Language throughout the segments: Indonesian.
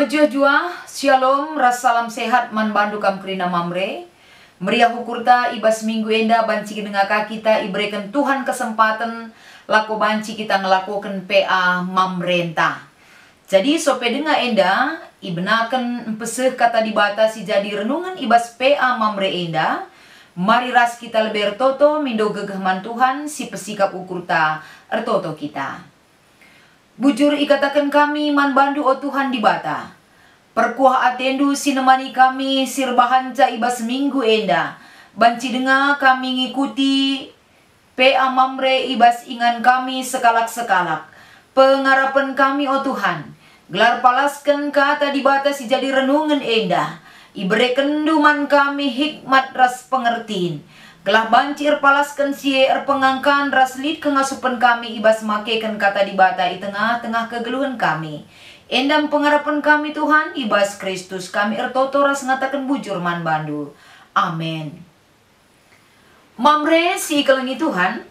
Mejua-jua, shalom, ras salam sehat man bandu kam krina mamre. Meriah hukurta ibas minggu enda banci dengaka kita iberikan Tuhan kesempatan lako banci kita ngelakukan PA mamrenta. Jadi sope denga enda ibenakan peseh kata dibatasi jadi renungan ibas PA mamre enda. Mari ras kita leber toto mindo gegahman Tuhan si pesikap ukurta ertoto kita. Bujur ikatakan kami man bandu o Tuhan di bata. Perkuah atendu sinemani kami sirbahanca ibas minggu enda. Banci denga kami ngikuti PA mamre ibas ingan kami sekalak-sekalak. Pengarapan kami o Tuhan. Gelar palaskan kata di bata si jadi renungan enda. Iberikan duman kami hikmat ras pengertiin. Gelah bancir palaskan sie pengangkan raslit kengasupan kami ibas makekan kata di bata di tengah-tengah kegeluhan kami. Endam pengharapan kami Tuhan ibas Kristus kami ertoto ras ngatakan bujur man bandu. Amin. Mamre si kelengi Tuhan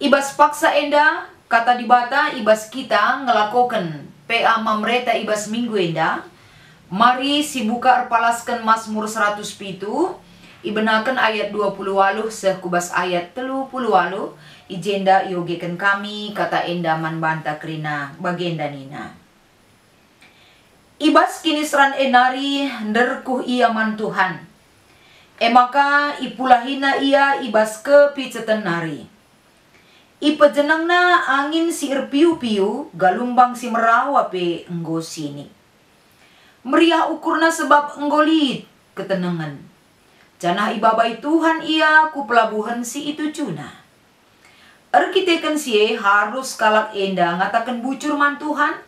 ibas paksa enda kata di bata ibas kita ngelakokan PA mamreta ibas minggu enda. Mari si buka palaskan Mazmur 107. Ibenakan ayat 20 waluh sekubas ayat 30 waluh ijenda yogekan kami kata enda man banta krina bagenda nina. Ibas kini seran enari nderkuh ia man Tuhan. Emaka ipulahina ia ibas ke picetenari. Ipejenangna angin si piu-piu galumbang si merawa pe enggo sini. Meriah ukurna sebab enggolit ketenangan. Janah ibabai Tuhan ia ku pelabuhan si itu cuna. Arkiteken sie harus kalak enda ngatakan bucur man Tuhan.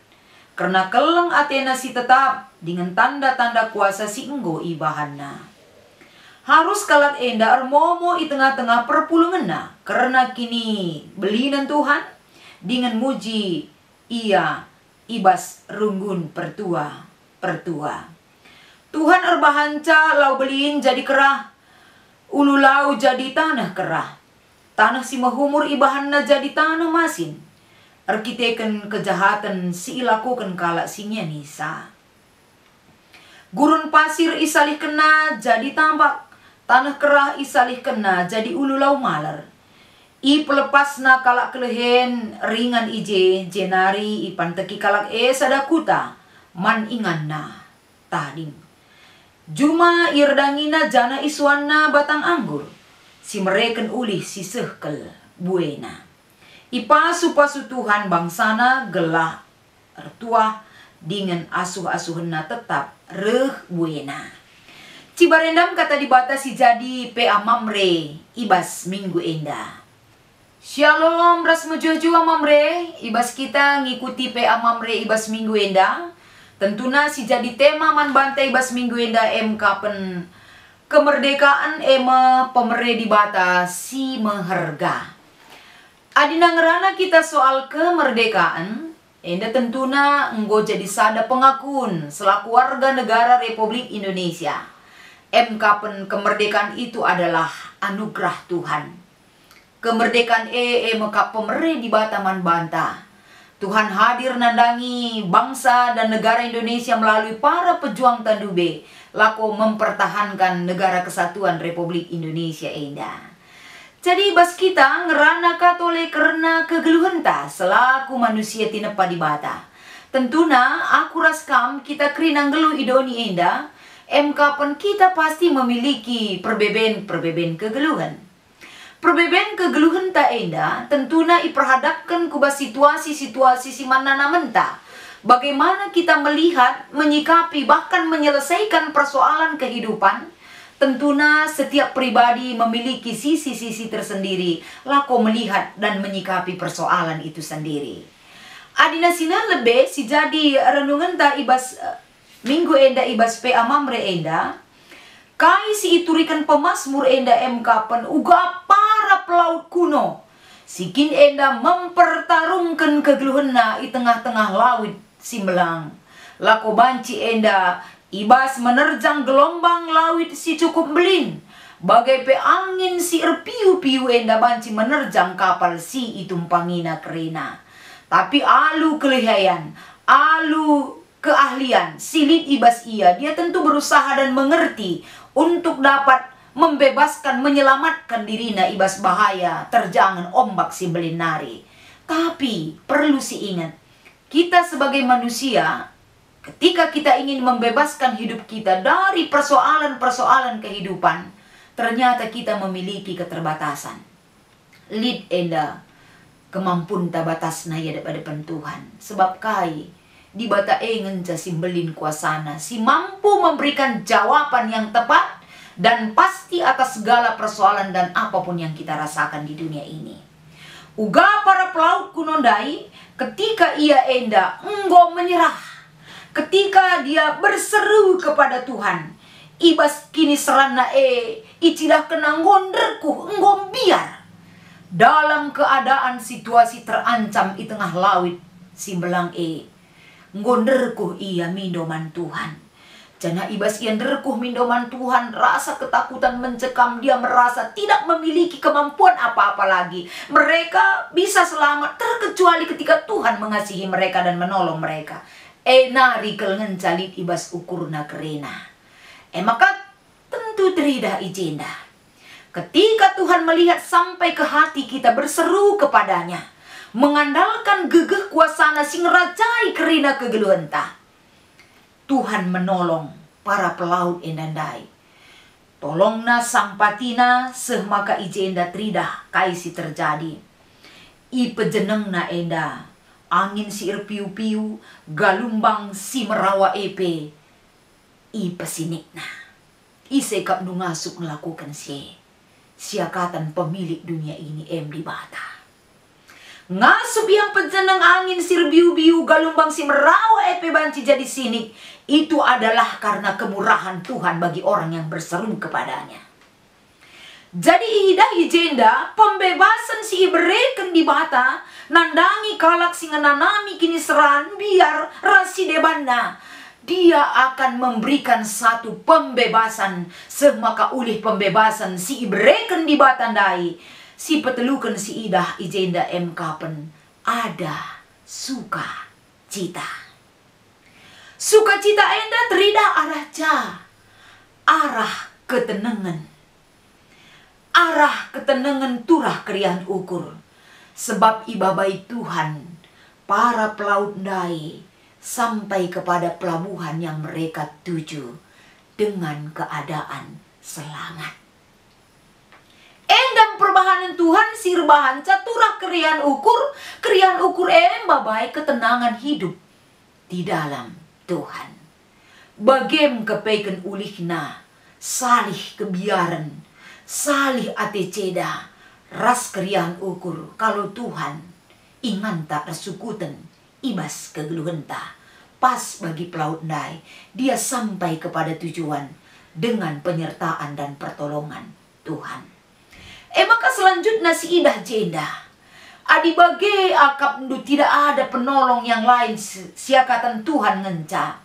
Karena keleng Athena si tetap dengan tanda-tanda kuasa si enggo ibahana. Harus kalak enda armomo i tengah-tengah perpulunganna. Karena kini belinan Tuhan dengan muji ia ibas runggun pertua. Tuhan erbahanca lau belin jadi kerah. Ulu lau jadi tanah kerah. Tanah si mahumur ibahanna jadi tanah masin. Arkiteken kejahatan si ilakukan kalak sinya nisa. Gurun pasir isalih kena jadi tambak. Tanah kerah isalih kena jadi ulu lau maler. I pelepasna kalak kelehen ringan ije jenari ipan teki kalak sadakuta. Man inganna tadim. Juma irdangina jana iswana batang anggur. Si mereken ulih si sehkel buena. Ipasu-pasu Tuhan bangsana gelah ertua dengan asuh-asuhna tetap reh buena. Cibarendam kata dibatasi jadi PA mamre ibas minggu enda. Shalom ras mejua mamre ibas kita ngikuti PA mamre ibas minggu enda. Tentuna si jadi tema man bantai ibas minggu enda kapen kemerdekaan pemere di bata si meherga. Adina ngerana kita soal kemerdekaan enda tentuna enggo jadi sada pengakun selaku warga negara Republik Indonesia. Kapen kemerdekaan itu adalah anugerah Tuhan. Kemerdekaan meka pemere di bata man banta. Tuhan hadir nandangi bangsa dan negara Indonesia melalui para pejuang tandube lako mempertahankan negara kesatuan Republik Indonesia enda. Jadi bas kita ngerana katole karena kegeluhan ta selaku manusia tinepa di bata. Tentuna aku raskam kita kerinang gelu idoni enda kapan kita pasti memiliki perbeben kegeluhan. Perbeben kegeluhan ta enda tentuna iperhadapkan kubas situasi-situasi si manana menta. Bagaimana kita melihat, menyikapi, bahkan menyelesaikan persoalan kehidupan. Tentuna setiap pribadi memiliki sisi-sisi tersendiri. Lako melihat dan menyikapi persoalan itu sendiri. Adina sina lebe si jadi renungan ta ibas minggu enda ibas PA mamre enda. Kai si iturikan pemazmur enda kapan uga para pelaut kuno. Sikin enda mempertarungkan kegeluhanna i tengah-tengah laut si melang. Lako banci enda ibas menerjang gelombang laut si cukup belin. Bagai pe angin si piu-piu enda banci menerjang kapal si itumpangina kerina. Tapi alu kelihayan, alu keahlian, silit ibas dia tentu berusaha dan mengerti untuk dapat membebaskan, menyelamatkan dirinya ibas bahaya terjangan ombak si belinari. Tapi perlu si ingat, kita sebagai manusia, ketika kita ingin membebaskan hidup kita dari persoalan-persoalan kehidupan, ternyata kita memiliki keterbatasan. Lid enda kemampuan tabatas na ya depan Tuhan. Sebab kai di bata engen simbelin kuasana, si mampu memberikan jawaban yang tepat dan pasti atas segala persoalan dan apapun yang kita rasakan di dunia ini. Uga para pelaut kunondai, ketika ia enda enggo menyerah, ketika dia berseru kepada Tuhan, ibas kini serana icilah kenang gonderku enggo biar. Dalam keadaan situasi terancam di tengah laut, si belang ngonderkuh ia mindoman Tuhan. Jana ibas ia nderkuh mindoman Tuhan, rasa ketakutan mencekam, dia merasa tidak memiliki kemampuan apa-apa lagi. Mereka bisa selamat terkecuali ketika Tuhan mengasihi mereka dan menolong mereka. Nari ngencalit ibas ukurna kerena. Maka tentu teridah ijenda. Ketika Tuhan melihat sampai ke hati kita berseru kepadanya, mengandalkan gegeh kuasana sing rajai kerina kegeluhenta, Tuhan menolong para pelaut endandai. Tolongna sampatina maka ijenda tridah kaisi terjadi. I pejenengna enda, angin si piu-piu, galumbang si merawa epe, i pesinikna. I sekap nungasuk melakukan siakatan pemilik dunia ini di bata. Ngasup yang pejeneng angin sir biu-biu, galumbang si merawa epe banci jadi sinik, itu adalah karena kemurahan Tuhan bagi orang yang berseru kepadanya. Jadi idah ijenda pembebasan si ibereken di bata, nandangi kalak si ngenanami kini seran biar rasi debanda. Dia akan memberikan satu pembebasan, semaka ulih pembebasan si ibereken di batandai, si petelukan si idah ijenda kapen ada suka cita. Sukacita enda teridah arah ketenangan. Arah ketenangan turah kerian ukur. Sebab ibabai Tuhan, para pelaut dai sampai kepada pelabuhan yang mereka tuju dengan keadaan selamat. Endam perbahanan Tuhan sirbahan caturah kerian ukur babai ketenangan hidup di dalam Tuhan. Bagem kepeken ulihna salih kebiaran, salih ateceda, ras kerian ukur kalau Tuhan ingan tak resukutan ibas kegeluhenta. Pas bagi pelaut ndai, dia sampai kepada tujuan dengan penyertaan dan pertolongan Tuhan. Maka selanjutnya si idah jenda, adi bage akap ndu tidak ada penolong yang lain siakatan Tuhan ngenca.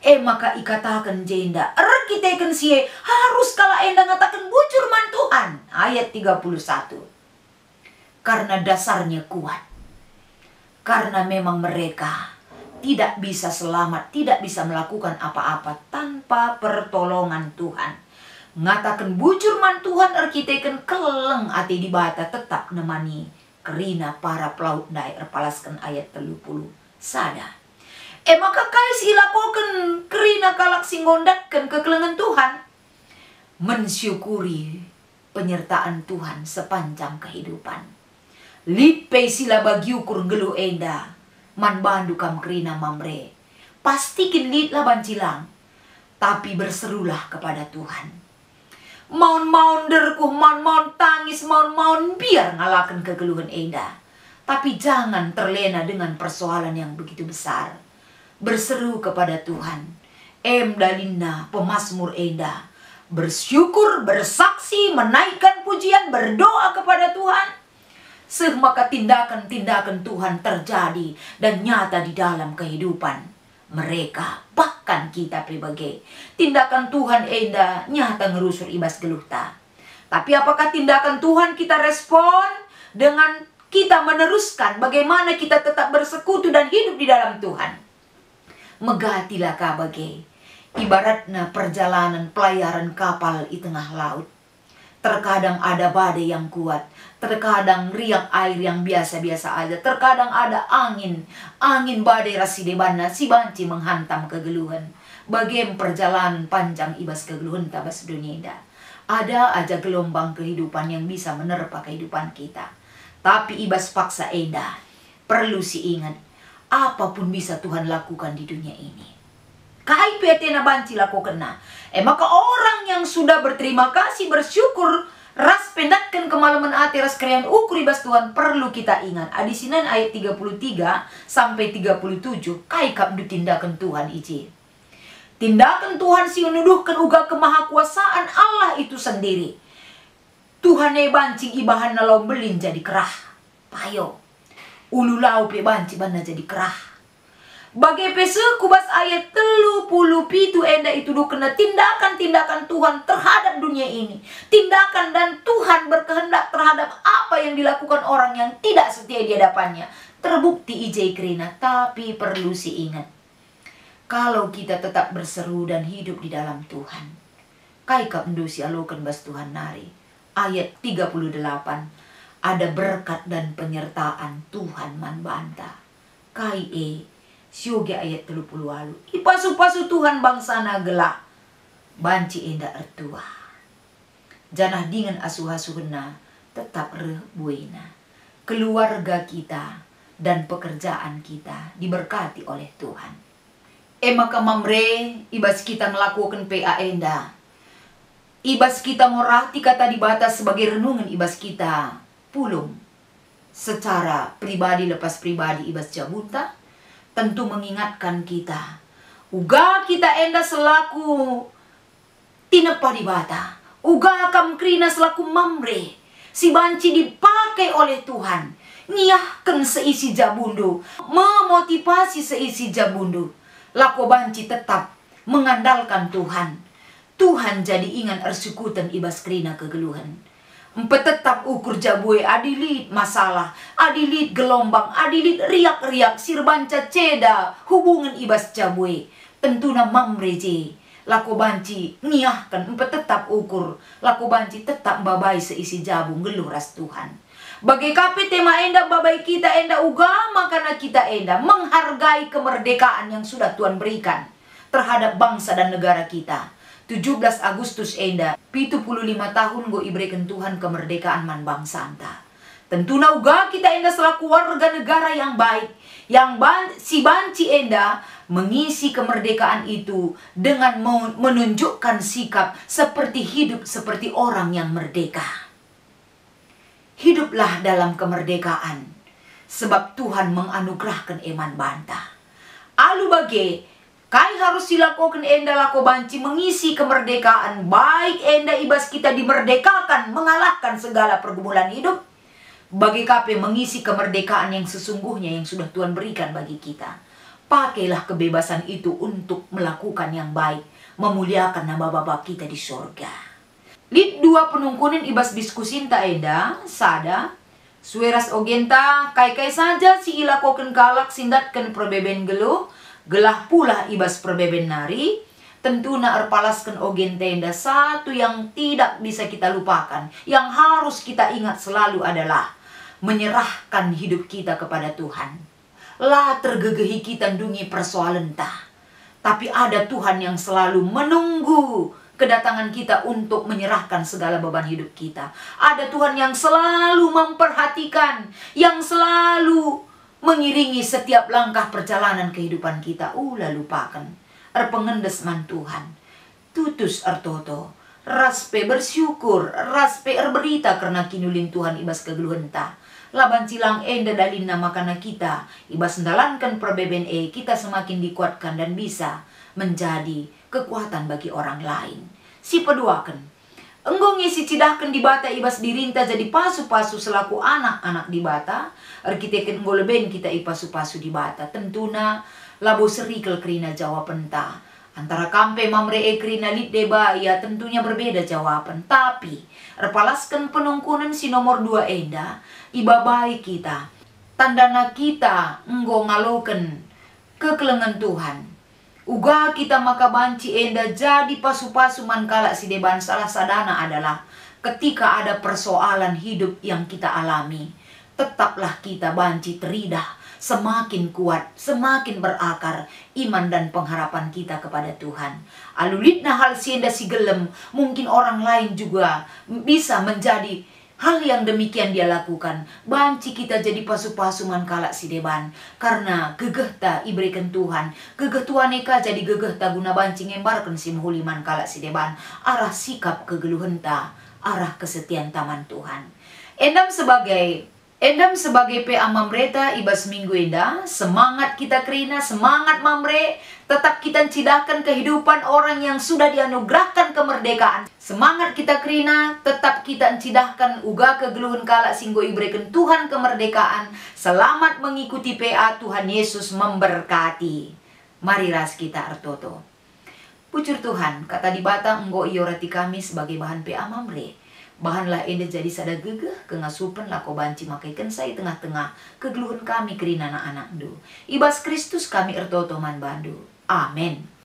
Maka ikatakan jenda, rekiteken sie harus kala enda ngatakan bujur man Tuhan. Ayat 31. Karena dasarnya kuat. Karena memang mereka tidak bisa selamat, tidak bisa melakukan apa-apa tanpa pertolongan Tuhan. Ngatakan bujur man Tuhan arkiteken keleng ati di bata tetap nemani kerina para pelaut dai erpalaskan ayat 30 sada. Maka kais ilakoken kerina kalak singgondatkan kekelengan Tuhan, mensyukuri penyertaan Tuhan sepanjang kehidupan. Lipe sila bagiukur gelu enda, man bandu kam kerina mamre. Pastikin lit laban cilang, tapi berserulah kepada Tuhan. Maun-maun derkuh, maun-maun tangis, maun-maun biar ngalakan kegeluhan enda. Tapi jangan terlena dengan persoalan yang begitu besar. Berseru kepada Tuhan. Dalinna pemazmur enda, bersyukur, bersaksi, menaikkan pujian, berdoa kepada Tuhan. Maka tindakan-tindakan Tuhan terjadi dan nyata di dalam kehidupan mereka, bahkan kita pribadi. Tindakan Tuhan enda nyata ngerusur ibas geluhta. Tapi apakah tindakan Tuhan kita respon dengan kita meneruskan bagaimana kita tetap bersekutu dan hidup di dalam Tuhan? megatilah kabage. Ibaratnya perjalanan pelayaran kapal di tengah laut. Terkadang ada badai yang kuat, terkadang riak air yang biasa-biasa aja, terkadang ada angin badai rasidebana si banci menghantam kegeluhan. Bagaimana perjalanan panjang ibas kegeluhan tabas dunia indah. Ada aja gelombang kehidupan yang bisa menerpa kehidupan kita. Tapi ibas paksa indah, perlu si ingat, apapun bisa Tuhan lakukan di dunia ini. Kai PT na banci lakukan na. Maka orang yang sudah berterima kasih, bersyukur, ras pendatkan kemalaman hati, ras kerian ukur ibas Tuhan, perlu kita ingat. Adisinan ayat 33 sampai 37, kai kapdu tindakan Tuhan iji. Tindakan Tuhan si menuduhkan uga kemahakuasaan Allah itu sendiri. Tuhan e bancing ibahan na lau belin jadi kerah. Payo. Ulu lau pe banci bana jadi kerah. Bagai pese kubas ayat 37 enda itu kena tindakan-tindakan Tuhan terhadap dunia ini. Tindakan dan Tuhan berkehendak terhadap apa yang dilakukan orang yang tidak setia di hadapannya. Terbukti ijai kerina, tapi perlu si ingat. Kalau kita tetap berseru dan hidup di dalam Tuhan. Kai kap ndusi alokan bas Tuhan nari. Ayat 38. Ada berkat dan penyertaan Tuhan man banta. Kai Syoge ayat 30 walu. Ipasu-pasu Tuhan bangsa nagela. Banci enda ertua. Janah dengan asuh-asuhna tetap rebuena. Keluarga kita dan pekerjaan kita diberkati oleh Tuhan. Maka mamre ibas kita melakukan PA enda. Ibas kita morati kata dibatas sebagai renungan ibas kita. Pulung. Secara pribadi lepas pribadi ibas jabunta. Tentu mengingatkan kita. Uga kita enda selaku tinepa di bata. Uga kam krina selaku mamre. Si banci dipakai oleh Tuhan. Ngiyahkan seisi jabundu. Memotivasi seisi jabundu. Lako banci tetap mengandalkan Tuhan. Tuhan jadi ingat ersukutan ibas krina kegeluhan. Tetap ukur jabue adilit masalah, adilit gelombang, adilit riak-riak sirbanca ceda hubungan ibas jabue. Tentuna mamreje lako banci ngiyahkan tetap ukur, lako banci tetap babai seisi jabung geluras Tuhan. Bagi kape tema enda babai kita enda ugama karena kita enda menghargai kemerdekaan yang sudah Tuhan berikan terhadap bangsa dan negara kita. 17 Agustus enda, 75 tahun go iberikan Tuhan kemerdekaan man bangsa anta. Tentu nauga kita enda selaku warga negara yang baik, yang si banci enda mengisi kemerdekaan itu dengan menunjukkan sikap seperti hidup seperti orang yang merdeka. Hiduplah dalam kemerdekaan, sebab Tuhan menganugerahkan iman banta. Alu bage, kai harus dilakukan enda lako banci mengisi kemerdekaan, baik enda ibas kita dimerdekakan, mengalahkan segala pergumulan hidup. Bagi kape mengisi kemerdekaan yang sesungguhnya yang sudah Tuhan berikan bagi kita. Pakailah kebebasan itu untuk melakukan yang baik, memuliakan nama Bapa kita di sorga. Lid 2 penungkunin ibas diskusin ta enda, sada, sueras ogenta, kai-kai saja si ilakoken kalak sindatken perbeben geluh, gelah pula ibas perbeben nari, tentu na erpalaskan ogenta enda satu yang tidak bisa kita lupakan, yang harus kita ingat selalu adalah menyerahkan hidup kita kepada Tuhan. Lah tergegehi kita dungi persoalan tah. Tapi ada Tuhan yang selalu menunggu kedatangan kita untuk menyerahkan segala beban hidup kita. Ada Tuhan yang selalu memperhatikan, yang selalu mengiringi setiap langkah perjalanan kehidupan kita. Ulah lupakan. Erpengendes man Tuhan. Tutus ertoto. Raspe bersyukur. Raspe erberita karena kinulin Tuhan ibas kegeluhan ta. Laban cilang enda dalin nama karena kita ibas mendalankan perbeben kita semakin dikuatkan dan bisa menjadi kekuatan bagi orang lain. Si peduakan enggong ngisi cidahkan di bata ibas dirinta jadi pasu-pasu selaku anak-anak di bata arkiteken goleben kita ipasu-pasu di bata tentuna labo serikel kerina jawaban ta antara kampe mamre krina lit deba ya tentunya berbeda jawaban tapi erpalaskan penungkunan si nomor 2 enda ibabai kita tandana kita enggo ngaloken kekelengan Tuhan Uga kita maka banci enda jadi pasu-pasu mankala si deban salah sadana adalah ketika ada persoalan hidup yang kita alami, tetaplah kita banci teridah, semakin kuat, semakin berakar iman dan pengharapan kita kepada Tuhan. Alulitna hal sienda si gelem, mungkin orang lain juga bisa menjadi hal yang demikian dia lakukan. Banci kita jadi pasu-pasu mankala si deban. Karena gegehta iberikan Tuhan. Gegeh Tuhan eka jadi gegehta guna banci ngembarkan si muhuli mankala si deban. Arah sikap kegeluhenta, arah kesetiaan taman Tuhan. Endam sebagai PA Mamreta ibas minggu enda, semangat kita kerina, semangat Mamre, tetap kita cidahkan kehidupan orang yang sudah dianugerahkan kemerdekaan. Semangat kita kerina, tetap kita cidahkan uga kegeluhan kala singgo iberikan Tuhan kemerdekaan. Selamat mengikuti PA, Tuhan Yesus memberkati. Mari ras kita artoto. Pucur Tuhan, kata di Batang enggo iorati kami sebagai bahan PA Mamre. Bahanlah enda jadi sada gegeh kengasupan lako banci makaikan saya tengah-tengah kegeluhan kami kerina anak-anak du. Ibas Kristus kami ertoto man bandu. Amin.